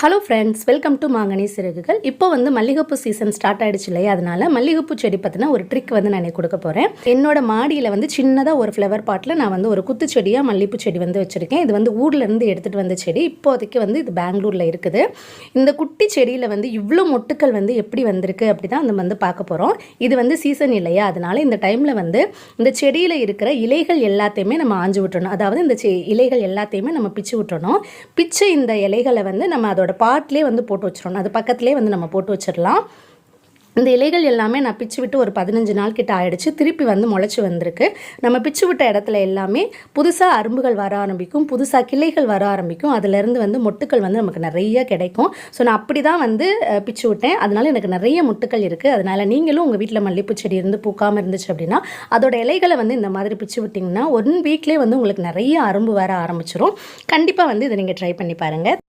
Hello friends, welcome to மாங்கனி சிறகுகள். இப்போ வந்து மல்லிகைப்பூ சீசன் ஸ்டார்ட் ஆகிடுச்சு இல்லையா, அதனால் மல்லிகைப்பூ செடி பற்றின ஒரு ட்ரிக் வந்து நான் கொடுக்க போகிறேன். என்னோட மாடியில் வந்து சின்னதாக ஒரு ஃப்ளவர் பாட்டில் நான் வந்து ஒரு குத்து செடியாக மல்லிகைப்பூ செடி வந்து வச்சுருக்கேன். இது வந்து ஊர்லேருந்து எடுத்துகிட்டு வந்த செடி. இப்போதைக்கு வந்து இது பெங்களூரில் இருக்குது. இந்த குட்டி செடியில் வந்து இவ்வளோ மொட்டுக்கள் வந்து எப்படி வந்திருக்கு அப்படி தான் நம்ம வந்து பார்க்க போகிறோம். இது வந்து சீசன் இல்லையா, அதனால் இந்த டைமில் வந்து இந்த செடியில் இருக்கிற இலைகள் எல்லாத்தையுமே நம்ம ஆஞ்சு விட்டுறணும். அதாவது இந்த இலைகள் எல்லாத்தையுமே நம்ம பிச்சு விட்டுறணும். பிச்சு இந்த இலைகளை வந்து நம்ம அதோட பாட்டிலே வந்து போட்டு வச்சிடணும். அது பக்கத்துலேயே வந்து நம்ம போட்டு வச்சிடலாம். இந்த இலைகள் எல்லாமே நான் பிச்சு விட்டு ஒரு 15 நாள் கிட்ட ஆயிடுச்சு. திருப்பி வந்து முளைச்சி வந்திருக்கு. நம்ம பிச்சு விட்ட இடத்துல எல்லாமே புதுசாக அரும்புகள் வர ஆரம்பிக்கும், புதுசாக கிளைகள் வர ஆரம்பிக்கும். அதுலேருந்து வந்து மொட்டுக்கள் வந்து நமக்கு நிறைய கிடைக்கும். ஸோ நான் அப்படி தான் வந்து பிச்சு விட்டேன். அதனால எனக்கு நிறைய மொட்டுக்கள் இருக்குது. அதனால் நீங்களும் உங்கள் வீட்டில் மல்லிகைப்பூ செடி இருந்து பூக்காமல் இருந்துச்சு அப்படின்னா அதோட இலைகளை வந்து இந்த மாதிரி பிச்சு விட்டிங்கன்னா 1 வீக்லேயே வந்து உங்களுக்கு நிறைய அரும்பு வர ஆரம்பிச்சிடும். கண்டிப்பாக வந்து இதை நீங்கள் ட்ரை பண்ணி பாருங்கள்.